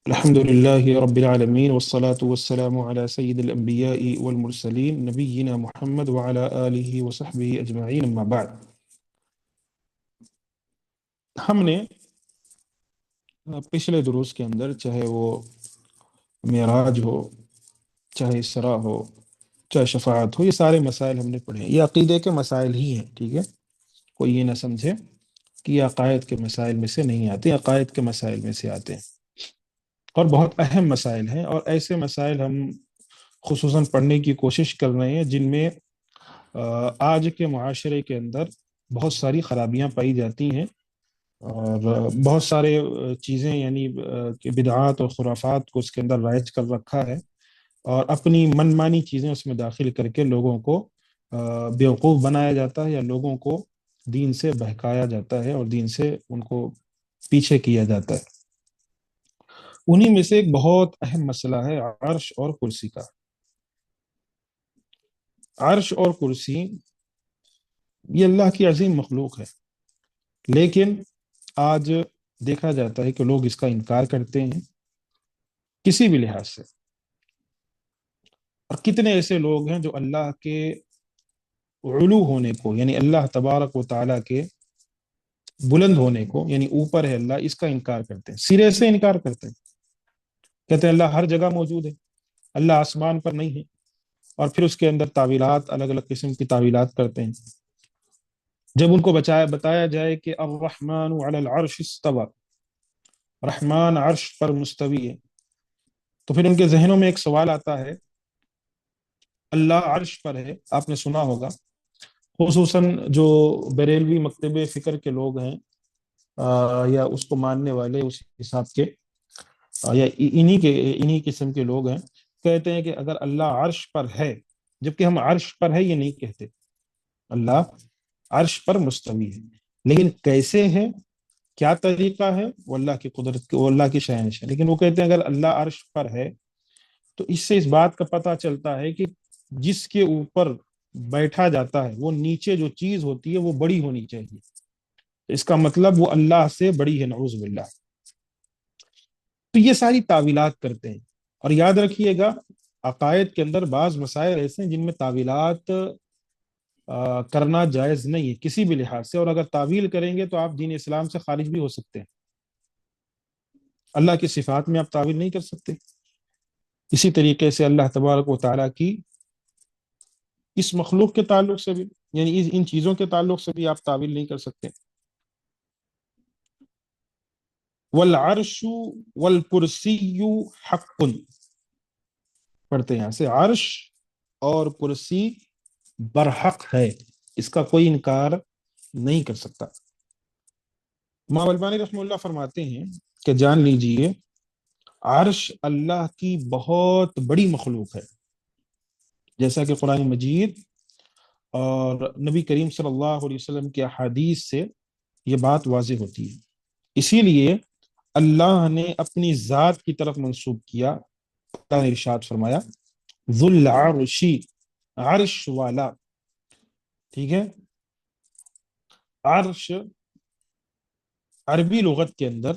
الحمد لله رب العالمين والصلاة والسلام على سيد الأنبياء والمرسلين نبينا محمد وعلى آله وصحبه أجمعين أما بعد. ہم نے پچھلے دروس کے اندر چاہے وہ معراج ہو، چاہے اسراء ہو، چاہے شفاعت ہو، یہ سارے مسائل ہم نے پڑھے ہیں. یہ عقیدے کے مسائل ہی ہیں. ٹھیک ہے، کوئی یہ نہ سمجھے کہ یہ عقائد کے مسائل میں سے نہیں آتے، عقائد کے مسائل میں سے آتے ہیں اور بہت اہم مسائل ہیں. اور ایسے مسائل ہم خصوصاً پڑھنے کی کوشش کر رہے ہیں جن میں آج کے معاشرے کے اندر بہت ساری خرابیاں پائی جاتی ہیں اور بہت سارے چیزیں یعنی کہ بدعات اور خرافات کو اس کے اندر رائج کر رکھا ہے اور اپنی من مانی چیزیں اس میں داخل کر کے لوگوں کو بیوقوف بنایا جاتا ہے یا لوگوں کو دین سے بہکایا جاتا ہے اور دین سے ان کو پیچھے کیا جاتا ہے. انہی میں سے ایک بہت اہم مسئلہ ہے عرش اور کرسی کا. عرش اور کرسی یہ اللہ کی عظیم مخلوق ہے، لیکن آج دیکھا جاتا ہے کہ لوگ اس کا انکار کرتے ہیں کسی بھی لحاظ سے. اور کتنے ایسے لوگ ہیں جو اللہ کے علو ہونے کو یعنی اللہ تبارک و تعالیٰ کے بلند ہونے کو یعنی اوپر ہے اللہ، اس کا انکار کرتے ہیں، سرے سے انکار کرتے ہیں. کہتے ہیں اللہ ہر جگہ موجود ہے، اللہ آسمان پر نہیں ہے، اور پھر اس کے اندر تعویلات، الگ الگ قسم کی تعویلات کرتے ہیں. جب ان کو بتایا جائے کہ الرحمن علی العرش استوى، رحمان عرش پر مستوی ہے، تو پھر ان کے ذہنوں میں ایک سوال آتا ہے. اللہ عرش پر ہے، آپ نے سنا ہوگا، خصوصاً جو بریلوی مکتب فکر کے لوگ ہیں یا اس کو ماننے والے اس حساب کے یا انہی قسم کے لوگ ہیں، کہتے ہیں کہ اگر اللہ عرش پر ہے، جبکہ ہم عرش پر ہے یہ نہیں کہتے، اللہ عرش پر مستوی ہے، لیکن کیسے ہے، کیا طریقہ ہے، وہ اللہ کی قدرت، وہ اللہ کی شأن ہے. لیکن وہ کہتے ہیں اگر اللہ عرش پر ہے تو اس سے اس بات کا پتہ چلتا ہے کہ جس کے اوپر بیٹھا جاتا ہے وہ نیچے جو چیز ہوتی ہے وہ بڑی ہونی چاہیے. اس کا مطلب وہ اللہ سے بڑی ہے، نعوذ باللہ. تو یہ ساری تعویلات کرتے ہیں. اور یاد رکھیے گا عقائد کے اندر بعض مسائل ایسے ہیں جن میں تعویلات کرنا جائز نہیں ہے کسی بھی لحاظ سے، اور اگر تعویل کریں گے تو آپ دین اسلام سے خارج بھی ہو سکتے ہیں. اللہ کی صفات میں آپ تعویل نہیں کر سکتے، اسی طریقے سے اللہ تبارک و تعالیٰ کی اس مخلوق کے تعلق سے بھی یعنی ان چیزوں کے تعلق سے بھی آپ تعویل نہیں کر سکتے. والعرش والکرسی حق، پڑھتے ہیں یہاں سے، عرش اور کرسی برحق ہے، اس کا کوئی انکار نہیں کر سکتا. امام البانی رحمہ اللہ فرماتے ہیں کہ جان لیجئے عرش اللہ کی بہت بڑی مخلوق ہے، جیسا کہ قرآن مجید اور نبی کریم صلی اللہ علیہ وسلم کی احادیث سے یہ بات واضح ہوتی ہے. اسی لیے اللہ نے اپنی ذات کی طرف منسوب کیا. اللہ نے ارشاد فرمایا ذو العرش، عرش والا. ٹھیک ہے، عرش عربی لغت کے اندر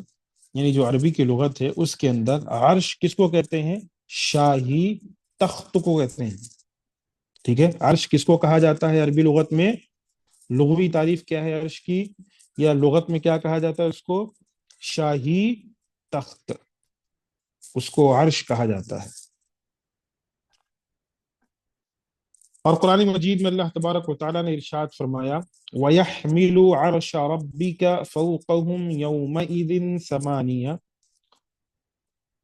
یعنی جو عربی کی لغت ہے اس کے اندر عرش کس کو کہتے ہیں؟ شاہی تخت کو کہتے ہیں. ٹھیک ہے، عرش کس کو کہا جاتا ہے عربی لغت میں؟ لغوی تعریف کیا ہے عرش کی، یا لغت میں کیا کہا جاتا ہے اس کو؟ شاہی تخت، اس کو عرش کہا جاتا ہے. اور قرآن مجید میں اللہ تبارک و تعالیٰ نے ارشاد فرمایا وَيَحْمِلُ عَرْشَ رَبِّكَ فَوْقَهُمْ يَوْمَئِذٍ ثَمَانِيَةٌ،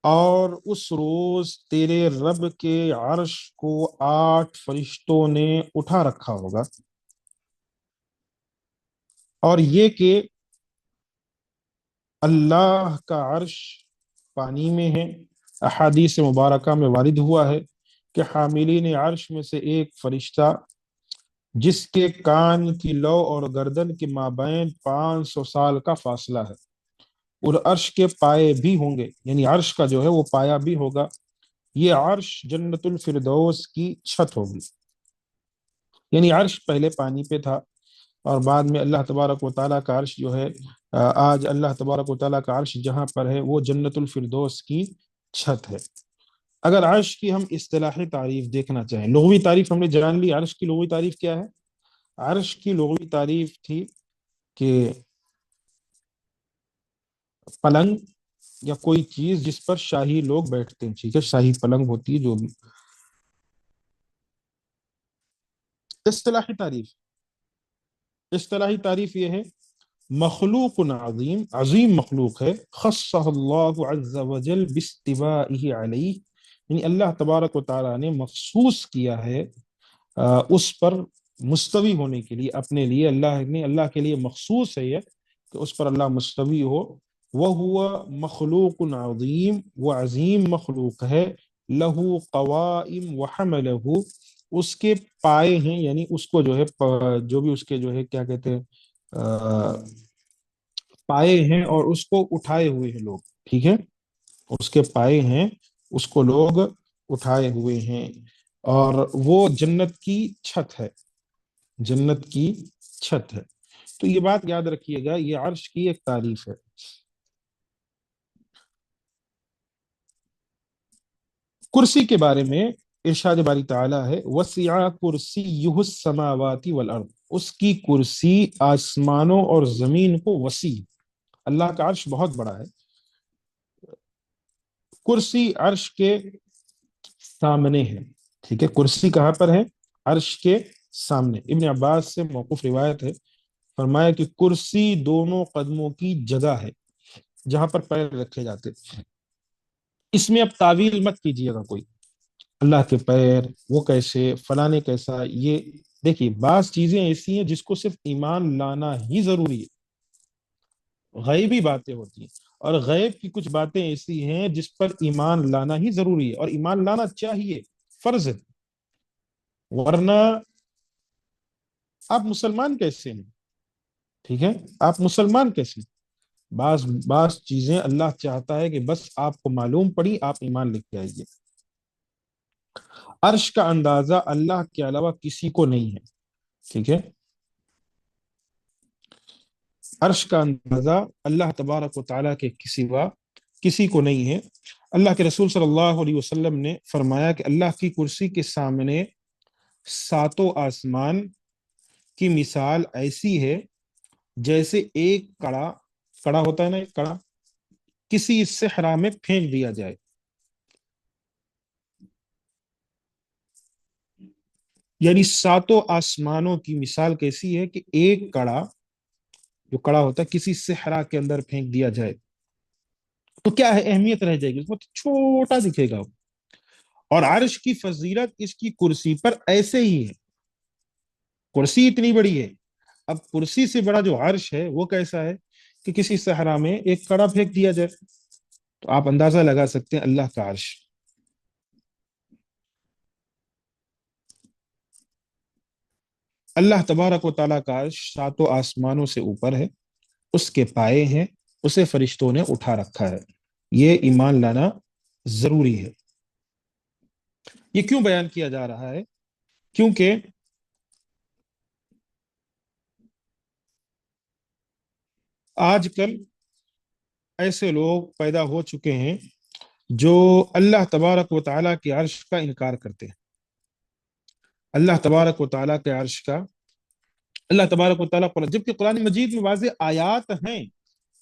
اور اس روز تیرے رب کے عرش کو 8 فرشتوں نے اٹھا رکھا ہوگا. اور یہ کہ اللہ کا عرش پانی میں ہے، احادیث مبارکہ میں وارد ہوا ہے کہ حاملین عرش میں سے ایک فرشتہ جس کے کان کی لو اور گردن کے مابین 500 سال کا فاصلہ ہے، اور عرش کے پائے بھی ہوں گے، یعنی عرش کا جو ہے وہ پایا بھی ہوگا. یہ عرش جنت الفردوس کی چھت ہوگی. یعنی عرش پہلے پانی پہ تھا اور بعد میں اللہ تبارک و تعالیٰ کا عرش جو ہے آج اللہ تبارک و تعالیٰ کا عرش جہاں پر ہے وہ جنت الفردوس کی چھت ہے۔ اگر عرش کی ہم اصطلاحی تعریف دیکھنا چاہیں، لغوی تعریف ہم نے جان لی، عرش کی لغوی تعریف کیا ہے؟ عرش کی لغوی تعریف تھی کہ پلنگ یا کوئی چیز جس پر شاہی لوگ بیٹھتے ہیں، ٹھیک ہے، شاہی پلنگ ہوتی ہے جو بھی۔ اصطلاحی تعریف، اصطلاحی تعریف یہ ہے مخلوق عظیم، عظیم مخلوق ہے، خصہ اللہ عز وجل باستوائہ علیہ، یعنی اللہ تبارک و تعالیٰ نے مخصوص کیا ہے اس پر مستوی ہونے کے لیے، اپنے لیے اللہ نے، اللہ کے لیے مخصوص ہے یہ کہ اس پر اللہ مستوی ہو۔ وہ مخلوق عظیم، وہ عظیم مخلوق ہے، لہو قوائم وحملہ، اس کے پائے ہیں، یعنی اس کو جو ہے جو بھی اس کے جو ہے کیا کہتے ہیں پائے ہیں، اور اس کو اٹھائے ہوئے ہیں لوگ، ٹھیک ہے، اس کے پائے ہیں، اس کو لوگ اٹھائے ہوئے ہیں، اور وہ جنت کی چھت ہے، جنت کی چھت ہے۔ تو یہ بات یاد رکھیے گا، یہ عرش کی ایک تعریف ہے۔ کرسی کے بارے میں ارشاد باری تعالیٰ ہے وسع کرسیہ السماوات والارض، اس کی کرسی آسمانوں اور زمین کو وسیع، اللہ کا عرش بہت بڑا ہے۔ کرسی عرش کے سامنے ہے، ٹھیک ہے، کرسی کہاں پر ہے؟ عرش کے سامنے۔ ابن عباس سے موقوف روایت ہے، فرمایا کہ کرسی دونوں قدموں کی جگہ ہے جہاں پر پیر رکھے جاتے۔ اس میں اب تعویل مت کیجیے گا کوئی، اللہ کے پیر وہ کیسے، فلانے کیسا، یہ دیکھیے بعض چیزیں ایسی ہیں جس کو صرف ایمان لانا ہی ضروری ہے، غیبی باتیں ہوتی ہیں، اور غیب کی کچھ باتیں ایسی ہیں جس پر ایمان لانا ہی ضروری ہے، اور ایمان لانا چاہیے، فرض ہے، ورنہ آپ مسلمان کیسے ہیں؟ ٹھیک ہے، آپ مسلمان کیسے ہیں؟ بعض چیزیں اللہ چاہتا ہے کہ بس آپ کو معلوم پڑی، آپ ایمان لے کے آئیے۔ عرش کا اندازہ اللہ کے علاوہ کسی کو نہیں ہے، ٹھیک ہے، عرش کا اندازہ اللہ تبارک و تعالیٰ کے سوا کسی کو نہیں ہے۔ اللہ کے رسول صلی اللہ علیہ وسلم نے فرمایا کہ اللہ کی کرسی کے سامنے ساتوں آسمان کی مثال ایسی ہے جیسے ایک کڑا، کڑا ہوتا ہے نا، ایک کڑا کسی صحرا میں پھینک دیا جائے، یعنی ساتوں آسمانوں کی مثال کیسی ہے کہ ایک کڑا، جو کڑا ہوتا ہے کسی صحرا کے اندر پھینک دیا جائے تو کیا ہے، اہمیت رہ جائے گی، اس میں تو چھوٹا دکھے گا۔ اور عرش کی فضیلت اس کی کرسی پر ایسے ہی ہے، کرسی اتنی بڑی ہے، اب کرسی سے بڑا جو عرش ہے وہ کیسا ہے کہ کسی صحرا میں ایک کڑا پھینک دیا جائے، تو آپ اندازہ لگا سکتے ہیں اللہ کا عرش۔ اللہ تبارک و تعالیٰ کا عرش ساتوں آسمانوں سے اوپر ہے، اس کے پائے ہیں، اسے فرشتوں نے اٹھا رکھا ہے، یہ ایمان لانا ضروری ہے۔ یہ کیوں بیان کیا جا رہا ہے؟ کیونکہ آج کل ایسے لوگ پیدا ہو چکے ہیں جو اللہ تبارک و تعالیٰ کے عرش کا انکار کرتے ہیں، اللہ تبارک و تعالیٰ کے عرش کا، اللہ تبارک و تعالیٰ جبکہ قرآن مجید میں واضح آیات ہیں،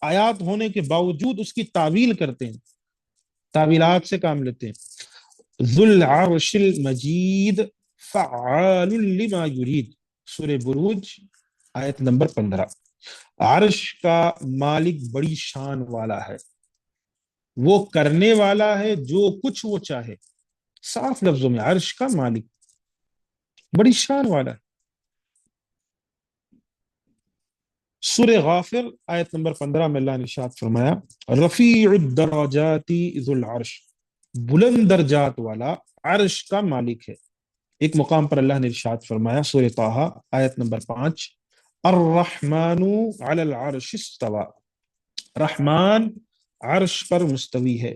آیات ہونے کے باوجود اس کی تعویل کرتے ہیں، تعویلات سے کام لیتے ہیں۔ ذو العرش المجید فعال لما یرید، سورہ بروج آیت نمبر 15۔ عرش کا مالک بڑی شان والا ہے، وہ کرنے والا ہے جو کچھ وہ چاہے، صاف لفظوں میں عرش کا مالک بڑی شان والا ہے۔ سورہ غافر آیت نمبر 15 میں اللہ نے ارشاد فرمایا رفیع الدرجات ذو العرش، بلند درجات والا عرش کا مالک ہے۔ ایک مقام پر اللہ نے ارشاد فرمایا سورہ طٰہٰ آیت نمبر 5 الرحمن علی العرش استوى، رحمان عرش پر مستوی ہے۔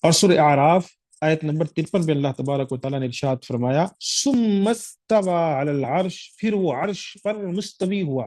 اور سورہ اعراف آیت نمبر 53 میں اللہ تبارک و تعالیٰ نے ارشاد فرمایا ثم استوى علی العرش، پھر وہ عرش پر مستوی ہوا۔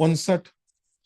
59,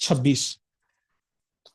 26।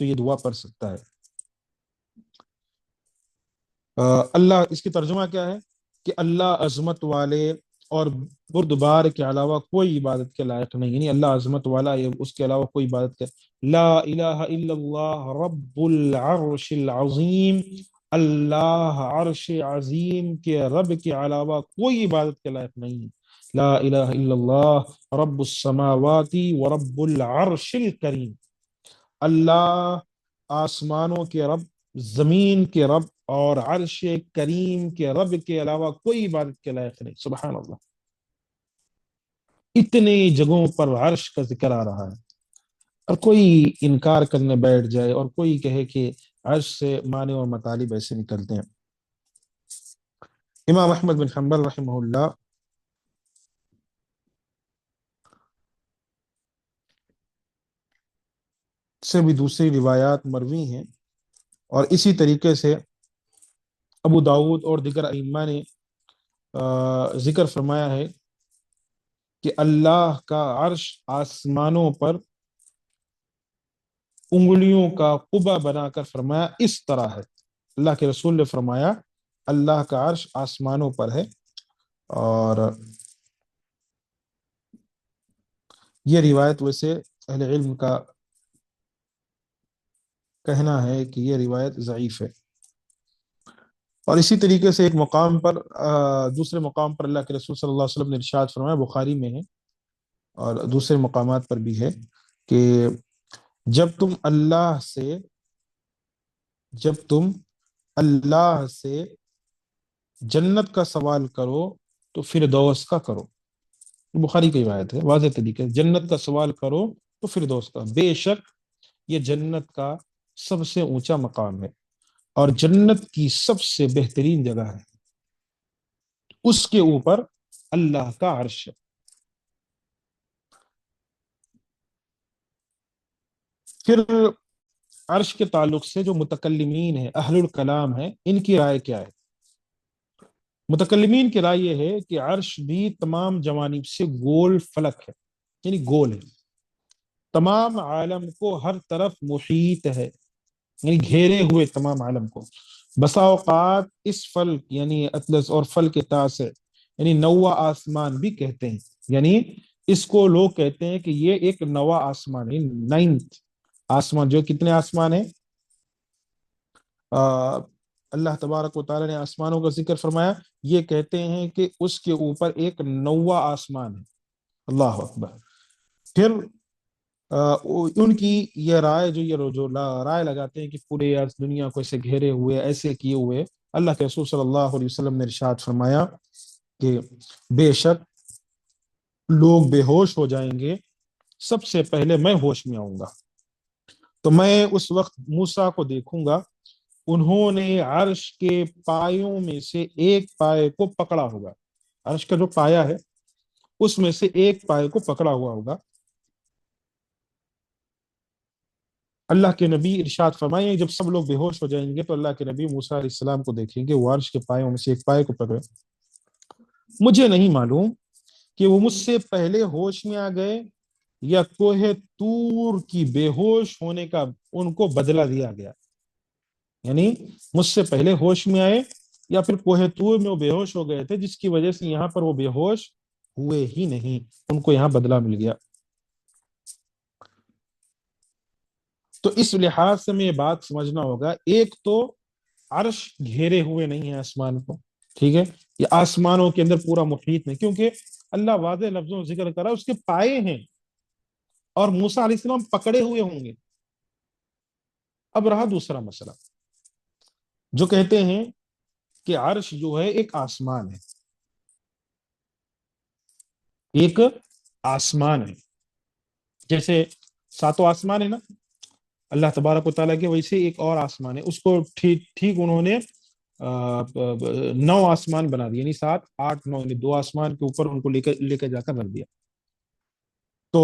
تو یہ دعا پڑھ سکتا ہے۔ اللہ، اس کی ترجمہ کیا ہے کہ اللہ عظمت والے اور بردبار کے علاوہ کوئی عبادت کے لائق نہیں، یعنی اللہ عظمت والا، یہ اس کے علاوہ کوئی عبادت کے، لا الہ الا اللہ رب العرش العظیم، اللہ عرش عظیم کے رب کے علاوہ کوئی عبادت کے لائق نہیں ہے۔ لا الہ الا اللہ رب السماوات ورب العرش الکریم، اللہ آسمانوں کے رب، زمین کے رب اور عرش کریم کے رب کے علاوہ کوئی عبادت کے لائق نہیں۔ سبحان اللہ، اتنے جگہوں پر عرش کا ذکر آ رہا ہے، اور کوئی انکار کرنے بیٹھ جائے اور کوئی کہے کہ عرش سے معنی اور مطالب ایسے نکلتے ہیں۔ امام احمد بن حنبل رحمہ اللہ سے بھی دوسری روایات مروی ہیں، اور اسی طریقے سے ابو داود اور دیگر ائمہ نے ذکر فرمایا ہے کہ اللہ کا عرش آسمانوں پر انگلیوں کا قبہ بنا کر فرمایا اس طرح ہے۔ اللہ کے رسول نے فرمایا اللہ کا عرش آسمانوں پر ہے، اور یہ روایت ویسے اہل علم کا کہنا ہے کہ یہ روایت ضعیف ہے۔ اور اسی طریقے سے ایک مقام پر دوسرے مقام پر اللہ کے رسول صلی اللہ علیہ وسلم نے ارشاد فرمایا، بخاری میں ہے اور دوسرے مقامات پر بھی ہے، کہ جب تم اللہ سے جنت کا سوال کرو تو فردوس کا کرو۔ بخاری کی روایت ہے، واضح طریقے سے جنت کا سوال کرو تو فردوس کا، بے شک یہ جنت کا سب سے اونچا مقام ہے اور جنت کی سب سے بہترین جگہ ہے، اس کے اوپر اللہ کا عرش ہے۔ پھر عرش کے تعلق سے جو متکلمین ہیں، اہل الکلام ہیں، ان کی رائے کیا ہے؟ متکلمین کی رائے یہ ہے کہ عرش بھی تمام جوانب سے گول فلک ہے، یعنی گول ہے، تمام عالم کو ہر طرف محیط ہے، یعنی گھیرے ہوئے تمام عالم کو۔ بسا اوقات اس فلک یعنی اطلس اور فلک تاء سے یعنی نوا آسمان بھی کہتے ہیں، یعنی اس کو لوگ کہتے ہیں کہ یہ ایک نوا آسمان ہے، نائنتھ آسمان۔ جو کتنے آسمان ہیں؟ اللہ تبارک و تعالیٰ نے آسمانوں کا ذکر فرمایا، یہ کہتے ہیں کہ اس کے اوپر ایک نوا آسمان ہے۔ اللہ اکبر۔ پھر ان کی یہ رائے جو رائے لگاتے ہیں کہ پورے دنیا کو ایسے گھیرے ہوئے، ایسے کیے ہوئے، اللہ کے رسول صلی اللہ علیہ وسلم نے ارشاد فرمایا کہ بے شک لوگ بے ہوش ہو جائیں گے، سب سے پہلے میں ہوش میں آؤں گا، تو میں اس وقت موسیٰ کو دیکھوں گا، انہوں نے عرش کے پایوں میں سے ایک پائے کو پکڑا ہوگا، عرش کا جو پایا ہے اس میں سے ایک پائے کو پکڑا ہوا ہوگا۔ اللہ کے نبی ارشاد فرمائیں جب سب لوگ بے ہوش ہو جائیں گے تو اللہ کے نبی موسیٰ علیہ السلام کو دیکھیں گے، وہ عرش کے پایوں میں سے ایک پائے کو پکڑے۔ مجھے نہیں معلوم کہ وہ مجھ سے پہلے ہوش میں آ گئے یا کوہ طور کی بے ہوش ہونے کا ان کو بدلہ دیا گیا، یعنی مجھ سے پہلے ہوش میں آئے یا پھر کوہ طور میں وہ بے ہوش ہو گئے تھے، جس کی وجہ سے یہاں پر وہ بے ہوش ہوئے ہی نہیں، ان کو یہاں بدلہ مل گیا۔ تو اس لحاظ سے میں یہ بات سمجھنا ہوگا، ایک تو عرش گھیرے ہوئے نہیں ہے آسمان کو، ٹھیک ہے، یہ آسمانوں کے اندر پورا محیط نہیں، کیونکہ اللہ واضح لفظوں میں ذکر کرا اس کے پائے ہیں اور موسیٰ علیہ السلام پکڑے ہوئے ہوں گے۔ اب رہا دوسرا مسئلہ، جو کہتے ہیں کہ عرش جو ہے ایک آسمان ہے، ایک آسمان ہے، جیسے ساتوں آسمان ہے نا اللہ تبارک و تعالیٰ کے، ویسے ایک اور آسمان ہے، اس کو ٹھیک انہوں نے 9 آسمان بنا دیا، یعنی 7 8 9، یعنی 2 آسمان کے اوپر ان کو لے کے جا کر رکھ دیا۔ تو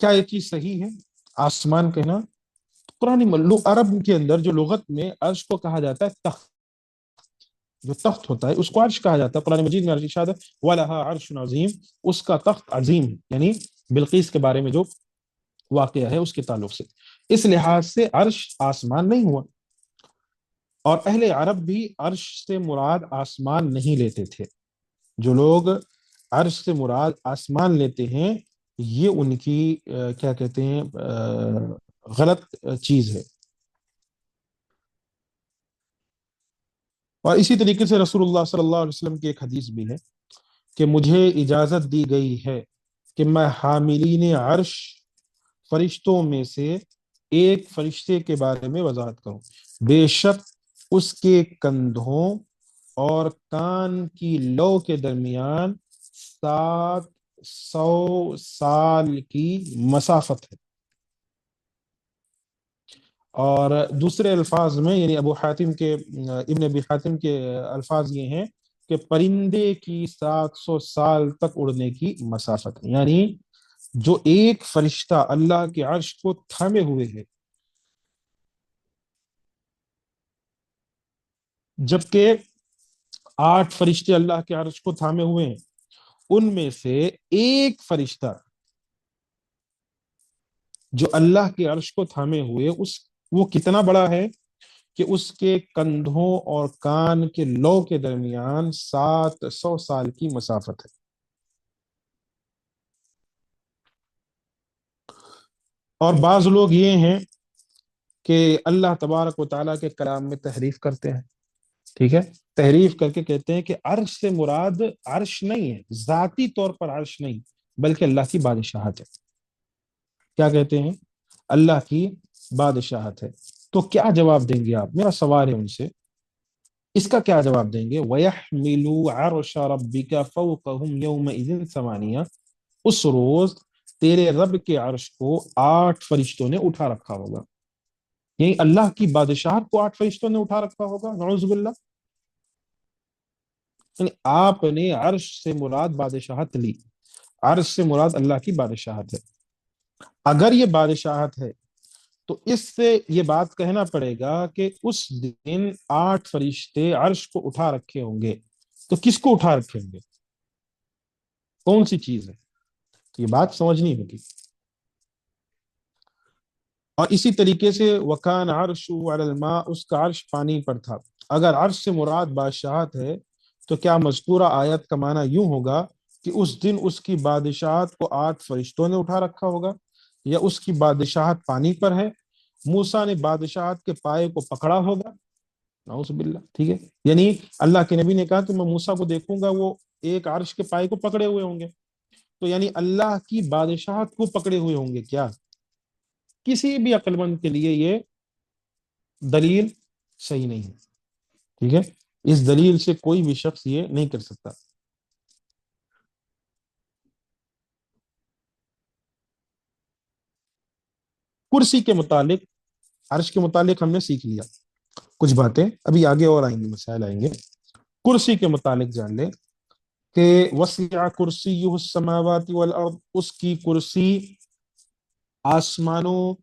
کیا یہ چیز صحیح ہے آسمان کہنا؟ قرآن عرب کے اندر جو لغت میں عرش کو کہا جاتا ہے تخت، جو تخت ہوتا ہے اس کو عرش کہا جاتا ہے۔ قرآن مجید میں ارشاد ہے وَلَهَا عَرْشٌ عَظِيمٌ، اس کا تخت عظیم ہے، یعنی بلقیس کے بارے میں جو واقعہ ہے اس کے تعلق سے۔ اس لحاظ سے عرش آسمان نہیں ہوا، اور اہل عرب بھی عرش سے مراد آسمان نہیں لیتے تھے۔ جو لوگ عرش سے مراد آسمان لیتے ہیں، یہ ان کی کیا کہتے ہیں غلط چیز ہے۔ اور اسی طریقے سے رسول اللہ صلی اللہ علیہ وسلم کی ایک حدیث بھی ہے کہ مجھے اجازت دی گئی ہے کہ میں حاملین عرش فرشتوں میں سے ایک فرشتے کے بارے میں وضاحت کروں، بے شک اس کے کندھوں اور کان کی لو کے درمیان 700 سال کی مسافت ہے۔ اور دوسرے الفاظ میں، یعنی ابن ابی حاتم کے الفاظ یہ ہیں کہ پرندے کی 700 سال تک اڑنے کی مسافت ہے، یعنی جو ایک فرشتہ اللہ کے عرش کو تھامے ہوئے ہے، جبکہ 8 فرشتے اللہ کے عرش کو تھامے ہوئے ہیں، ان میں سے ایک فرشتہ جو اللہ کے عرش کو تھامے ہوئے وہ کتنا بڑا ہے کہ اس کے کندھوں اور کان کے لو کے درمیان 700 سال کی مسافت ہے۔ اور بعض لوگ یہ ہیں کہ اللہ تبارک و تعالیٰ کے کلام میں تحریف کرتے ہیں، ٹھیک ہے، تحریف کر کے کہتے ہیں کہ عرش سے مراد عرش نہیں ہے، ذاتی طور پر عرش نہیں، بلکہ اللہ کی بادشاہت ہے۔ کیا کہتے ہیں؟ اللہ کی بادشاہت ہے۔ تو کیا جواب دیں گے آپ؟ میرا سوال ہے ان سے، اس کا کیا جواب دیں گے؟ وَيَحْمِلُوا عَرْشَ رَبِّكَ فَوْقَهُمْ يَوْمَئِذٍ ثَمَانِيَةٌ، اس روز تیرے رب کے عرش کو 8 فرشتوں نے اٹھا رکھا ہوگا، یعنی اللہ کی بادشاہت کو 8 فرشتوں نے اٹھا رکھا ہوگا، نعوذ باللہ۔ یعنی آپ نے عرش سے مراد بادشاہت لی، عرش سے مراد اللہ کی بادشاہت ہے۔ اگر یہ بادشاہت ہے تو اس سے یہ بات کہنا پڑے گا کہ اس دن 8 فرشتے عرش کو اٹھا رکھے ہوں گے، تو کس کو اٹھا رکھے ہوں گے؟ کون سی چیز ہے؟ تو یہ بات سمجھنی ہوگی۔ اور اسی طریقے سے وَكَانَ عَرْشُهُ عَلَى الْمَاءِ، اس کا عرش پانی پر تھا۔ اگر عرش سے مراد بادشاہت ہے تو کیا مذکورہ آیت کا معنی یوں ہوگا کہ اس دن اس کی بادشاہت کو 8 فرشتوں نے اٹھا رکھا ہوگا، یا اس کی بادشاہت پانی پر ہے، موسیٰ نے بادشاہت کے پائے کو پکڑا ہوگا، نعوذ باللہ، ٹھیک ہے، یعنی اللہ کے نبی نے کہا کہ میں موسیٰ کو دیکھوں گا وہ ایک عرش کے پائے کو پکڑے ہوئے ہوں گے، تو یعنی اللہ کی بادشاہت کو پکڑے ہوئے ہوں گے کیا؟ کسی بھی عقل مند کے لیے یہ دلیل صحیح نہیں ہے، ٹھیک ہے، اس دلیل سے کوئی بھی شخص یہ نہیں کر سکتا۔ کرسی کے متعلق، عرش کے متعلق ہم نے سیکھ لیا کچھ باتیں، ابھی آگے اور آئیں گے، مسائل آئیں گے۔ کرسی کے متعلق جان لیں کہ وسع کرسیہ السماوات والارض، اس کی کرسی آسمانوں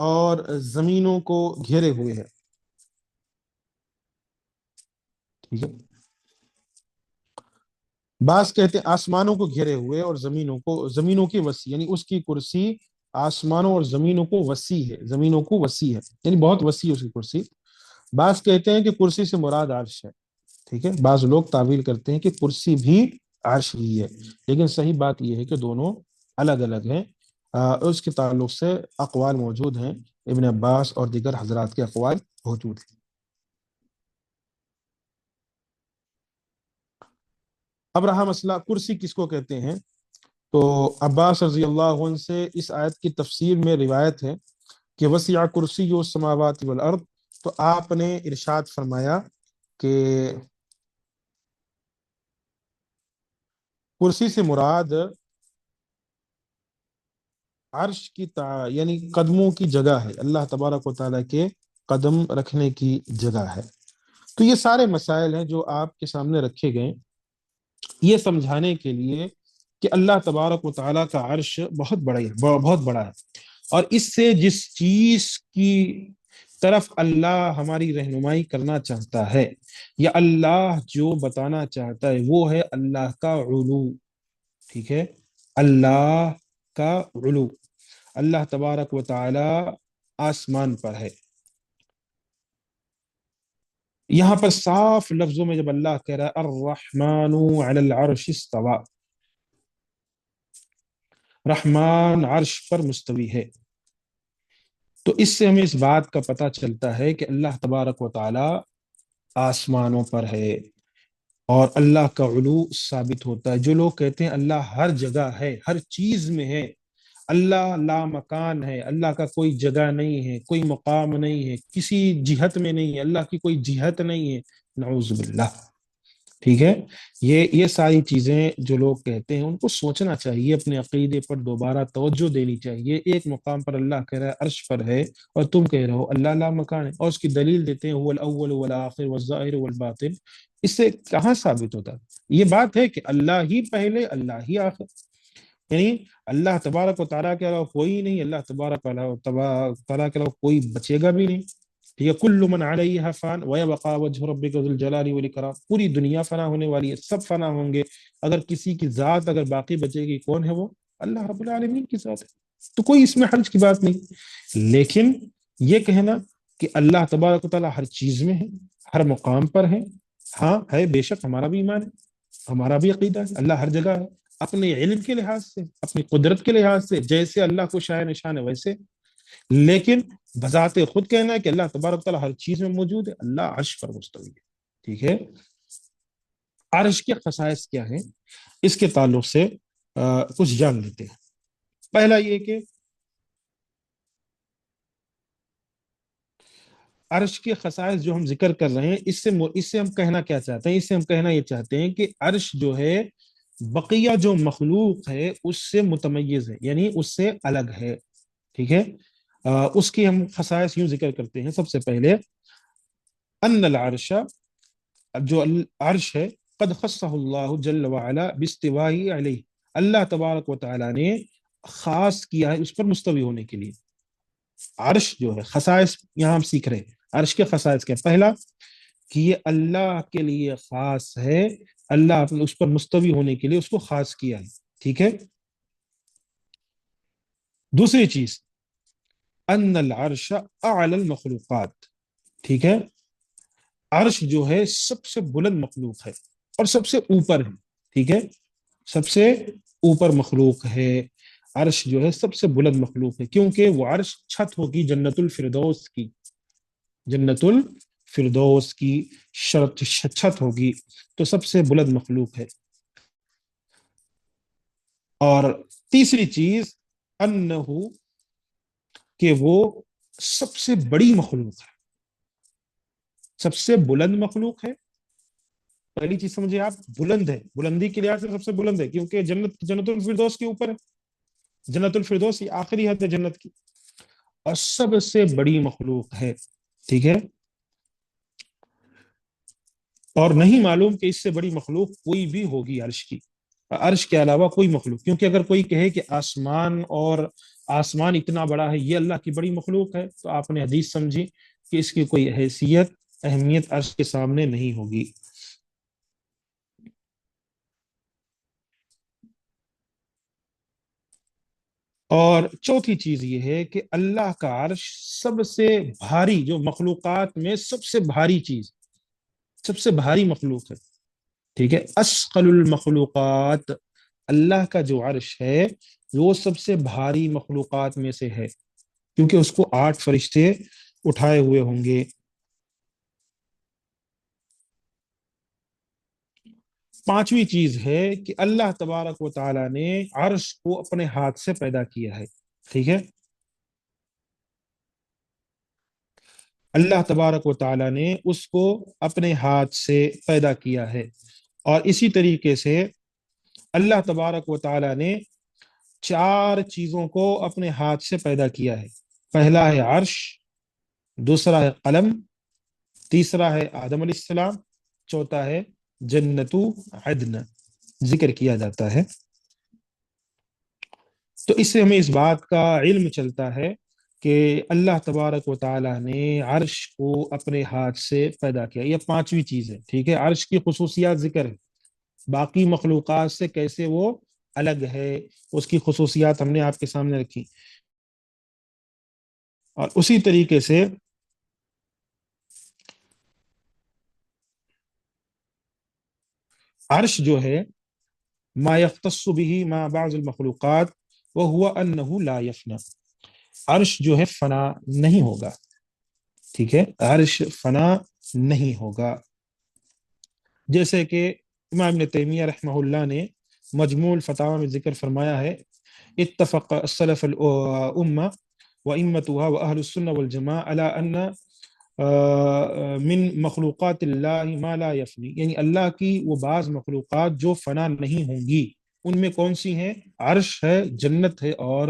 اور زمینوں کو گھیرے ہوئے ہے، ٹھیک ہے۔ بعض کہتے ہیں آسمانوں کو گھیرے ہوئے اور زمینوں کی وسیع، یعنی اس کی کرسی آسمانوں اور زمینوں کو وسیع ہے، زمینوں کو وسیع ہے، یعنی بہت وسیع اس کی کرسی۔ بعض کہتے ہیں کہ کرسی سے مراد عرش ہے، ٹھیک ہے، بعض لوگ تعویل کرتے ہیں کہ کرسی بھی عرش ہی ہے، لیکن صحیح بات یہ ہے کہ دونوں الگ الگ ہیں۔ اس کے تعلق سے اقوال موجود ہیں، ابن عباس اور دیگر حضرات کے اقوال موجود ہیں۔ اب رہا مسئلہ کرسی کس کو کہتے ہیں، تو عباس رضی اللہ عنہ سے اس آیت کی تفسیر میں روایت ہے کہ وسع کرسی السماوات والارض، تو آپ نے ارشاد فرمایا کہ کرسی سے مراد عرش کی یعنی قدموں کی جگہ ہے، اللہ تبارک و تعالیٰ کے قدم رکھنے کی جگہ ہے۔ تو یہ سارے مسائل ہیں جو آپ کے سامنے رکھے گئے یہ سمجھانے کے لیے کہ اللہ تبارک و تعالیٰ کا عرش بہت بڑا ہے، بہت بڑا ہے، اور اس سے جس چیز کی طرف اللہ ہماری رہنمائی کرنا چاہتا ہے، یا اللہ جو بتانا چاہتا ہے، وہ ہے اللہ کا علو، ٹھیک ہے، اللہ کا علو۔ اللہ تبارک و تعالی آسمان پر ہے۔ یہاں پر صاف لفظوں میں جب اللہ کہہ رہا ہے الرحمن علی العرش استوى، رحمان عرش پر مستوی ہے، تو اس سے ہمیں اس بات کا پتہ چلتا ہے کہ اللہ تبارک و تعالی آسمانوں پر ہے، اور اللہ کا علو ثابت ہوتا ہے۔ جو لوگ کہتے ہیں اللہ ہر جگہ ہے، ہر چیز میں ہے، اللہ لا مکان ہے، اللہ کا کوئی جگہ نہیں ہے، کوئی مقام نہیں ہے، کسی جہت میں نہیں ہے، اللہ کی کوئی جہت نہیں ہے، نعوذ باللہ، ٹھیک ہے۔ یہ ساری چیزیں جو لوگ کہتے ہیں ان کو سوچنا چاہیے، اپنے عقیدے پر دوبارہ توجہ دینی چاہیے۔ ایک مقام پر اللہ کہہ رہا ہے عرش پر ہے، اور تم کہہ رہے ہو اللہ لا مکان ہے، اور اس کی دلیل دیتے ہیں هو الاول والآخر والظاہر والباطن۔ اس سے کہاں ثابت ہوتا ہے؟ یہ بات ہے کہ اللہ ہی پہلے، اللہ ہی آخر، یعنی اللہ تبارک و تعالیٰ کے علاوہ کوئی نہیں، اللہ تبارک تعالیٰ کے علاوہ کوئی بچے گا بھی نہیں، ٹھیک ہے۔ کل من علیہا فان ویبقى وجہ ربک ذو الجلال والاکرام، پوری دنیا فنا ہونے والی ہے، سب فنا ہوں گے، اگر کسی کی ذات اگر باقی بچے گی کون ہے؟ وہ اللہ رب العالمین کی ذات ہے، تو کوئی اس میں حرج کی بات نہیں۔ لیکن یہ کہنا کہ اللہ تبارک و تعالیٰ ہر چیز میں ہے، ہر مقام پر ہے، ہاں ہے، بے شک ہمارا بھی ایمان ہے، ہمارا بھی عقیدہ ہے، اللہ ہر جگہ ہے، اپنے علم کے لحاظ سے، اپنی قدرت کے لحاظ سے، جیسے اللہ کو شائع نشان ہے ویسے، لیکن بذات خود کہنا ہے کہ اللہ تبارک تعالیٰ ہر چیز میں موجود ہے، اللہ عرش پر مستوی ہے، ٹھیک ہے۔ عرش کے خصائص کیا ہیں، اس کے تعلق سے کچھ جان لیتے ہیں۔ پہلا یہ کہ عرش کے خصائص جو ہم ذکر کر رہے ہیں، اس سے ہم کہنا کیا چاہتے ہیں؟ اس سے ہم کہنا یہ چاہتے ہیں کہ عرش جو ہے بقیہ جو مخلوق ہے اس سے متمیز ہے، یعنی اس سے الگ ہے، ٹھیک ہے۔ اس کی ہم خصائص یوں ذکر کرتے ہیں۔ سب سے پہلے ان العرش، جو عرش ہے، قد خصہ اللہ جل وعلا باستوائه علیہ، اللہ تبارک و تعالی نے خاص کیا ہے اس پر مستوی ہونے کے لیے۔ عرش جو ہے، خصائص یہاں ہم سیکھ رہے ہیں، عرش کے خصائص کے پہلا کہ یہ اللہ کے لیے خاص ہے، اللہ اس پر مستوی ہونے کے لیے اس کو خاص کیا ہے، ٹھیک ہے۔ دوسری چیز ان العرش اعلی المخلوقات، ٹھیک ہے، عرش جو ہے سب سے بلند مخلوق ہے اور سب سے اوپر ہے، ٹھیک ہے، سب سے اوپر مخلوق ہے، عرش جو ہے سب سے بلند مخلوق ہے، کیونکہ وہ عرش چھت ہوگی جنت الفردوس کی، جنت الفردوس کی چھت ہوگی، تو سب سے بلند مخلوق ہے۔ اور تیسری چیز انہو، کہ وہ سب سے بڑی مخلوق ہے، سب سے بلند مخلوق ہے۔ پہلی چیز سمجھے آپ، بلند ہے، بلندی کے لحاظ سے سب سے بلند ہے، کیونکہ جنت الفردوس کے اوپر ہے، جنت الفردوس یہ آخری حد ہے جنت کی، اور سب سے بڑی مخلوق ہے، ٹھیک ہے۔ اور نہیں معلوم کہ اس سے بڑی مخلوق کوئی بھی ہوگی عرش کی، عرش کے علاوہ کوئی مخلوق، کیونکہ اگر کوئی کہے کہ آسمان اتنا بڑا ہے یہ اللہ کی بڑی مخلوق ہے، تو آپ نے حدیث سمجھی کہ اس کی کوئی حیثیت، اہمیت عرش کے سامنے نہیں ہوگی۔ اور چوتھی چیز یہ ہے کہ اللہ کا عرش سب سے بھاری، جو مخلوقات میں سب سے بھاری چیز، سب سے بھاری مخلوق ہے، ٹھیک ہے، اسقل المخلوقات، اللہ کا جو عرش ہے وہ سب سے بھاری مخلوقات میں سے ہے، کیونکہ اس کو 8 فرشتے اٹھائے ہوئے ہوں گے۔ پانچویں چیز ہے کہ اللہ تبارک و تعالی نے عرش کو اپنے ہاتھ سے پیدا کیا ہے، ٹھیک ہے، اللہ تبارک و تعالی نے اس کو اپنے ہاتھ سے پیدا کیا ہے۔ اور اسی طریقے سے اللہ تبارک و تعالی نے 4 چیزوں کو اپنے ہاتھ سے پیدا کیا ہے۔ پہلا ہے عرش، دوسرا ہے قلم، تیسرا ہے آدم علیہ السلام، چوتھا ہے جنت عدن، ذکر کیا جاتا ہے۔ تو اس سے ہمیں اس بات کا علم چلتا ہے کہ اللہ تبارک و تعالی نے عرش کو اپنے ہاتھ سے پیدا کیا، یہ پانچویں چیز ہے، ٹھیک ہے۔ عرش کی خصوصیات ذکر ہے، باقی مخلوقات سے کیسے وہ الگ ہے، اس کی خصوصیات ہم نے آپ کے سامنے رکھی۔ اور اسی طریقے سے عرش جو ہے ما يختص به مع بعض المخلوقات وهو انه لا يفنى، عرش جو ہے فنا نہیں ہوگا، ٹھیک ہے، عرش فنا نہیں ہوگا، جیسے کہ امام ابن تیمیہ رحمہ اللہ نے مجموع الفتاوی میں ذکر فرمایا ہے، اتفق السلف الامہ وامتها واہل السنہ والجماعہ علی ان من مخلوقات اللہ ما لا یفنی، یعنی اللہ کی وہ بعض مخلوقات جو فنا نہیں ہوں گی، ان میں کون سی ہیں؟ عرش ہے، جنت ہے، اور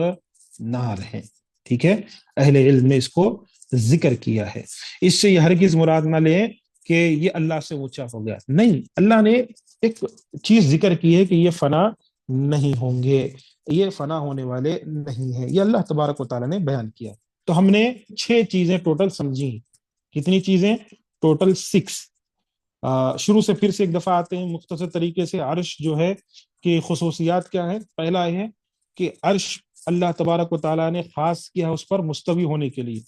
نار ہے، ٹھیک ہے، اہل علم نے اس کو ذکر کیا ہے۔ اس سے یہ ہرگز مراد نہ لیں کہ یہ اللہ سے اونچا ہو گیا، نہیں، اللہ نے ایک چیز ذکر کی ہے کہ یہ فنا نہیں ہوں گے، یہ فنا ہونے والے نہیں ہیں، یہ اللہ تبارک و تعالیٰ نے بیان کیا۔ تو ہم نے 6 چیزیں ٹوٹل سمجھی ہیں، کتنی چیزیں؟ ٹوٹل 6۔ شروع سے پھر سے ایک دفعہ آتے ہیں مختصر طریقے سے۔ عرش جو ہے کہ خصوصیات کیا ہے؟ پہلا یہ ہے کہ عرش اللہ تبارک و تعالیٰ نے خاص کیا اس پر مستوی ہونے کے لیے۔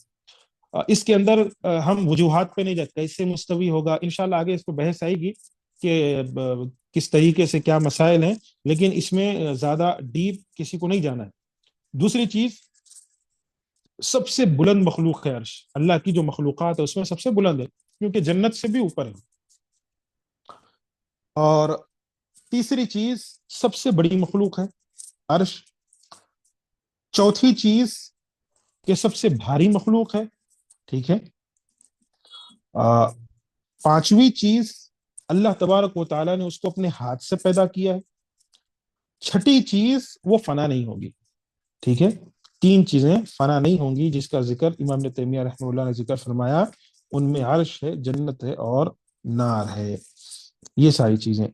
اس کے اندر ہم وجوہات پہ نہیں جاتے کیسے مستوی ہوگا، انشاءاللہ آگے اس پہ بحث آئے گی کہ کس طریقے سے کیا مسائل ہیں، لیکن اس میں زیادہ ڈیپ کسی کو نہیں جانا ہے۔ دوسری چیز، سب سے بلند مخلوق ہے عرش، اللہ کی جو مخلوقات ہے اس میں سب سے بلند ہے، کیونکہ جنت سے بھی اوپر ہے۔ اور تیسری چیز، سب سے بڑی مخلوق ہے عرش۔ چوتھی چیز کہ سب سے بھاری مخلوق ہے، ٹھیک ہے۔ پانچویں چیز، اللہ تبارک و تعالیٰ نے اس کو اپنے ہاتھ سے پیدا کیا ہے۔ چھٹی چیز، وہ فنا نہیں ہوگی، ٹھیک ہے۔ 3 چیزیں فنا نہیں ہوں گی جس کا ذکر امام ابن تیمیہ رحمہ اللہ نے ذکر فرمایا، ان میں عرش ہے، جنت ہے، اور نار ہے، یہ ساری چیزیں۔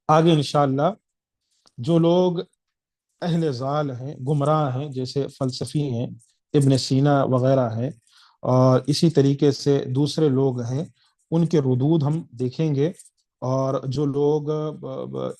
آگے انشاءاللہ جو لوگ اہل ضال ہیں، گمراہ ہیں، جیسے فلسفی ہیں، ابن سینا وغیرہ ہیں، اور اسی طریقے سے دوسرے لوگ ہیں، ان کے ردود ہم دیکھیں گے، اور جو لوگ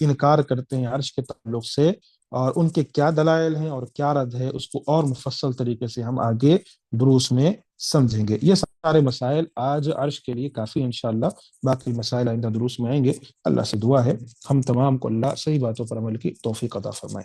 انکار کرتے ہیں عرش کے تعلق سے، اور ان کے کیا دلائل ہیں اور کیا رد ہے، اس کو اور مفصل طریقے سے ہم آگے دروس میں سمجھیں گے۔ یہ سارے مسائل آج عرش کے لیے کافی، انشاءاللہ باقی مسائل آئندہ دروس میں آئیں گے۔ اللہ سے دعا ہے ہم تمام کو اللہ صحیح باتوں پر عمل کی توفیق عطا فرمائے۔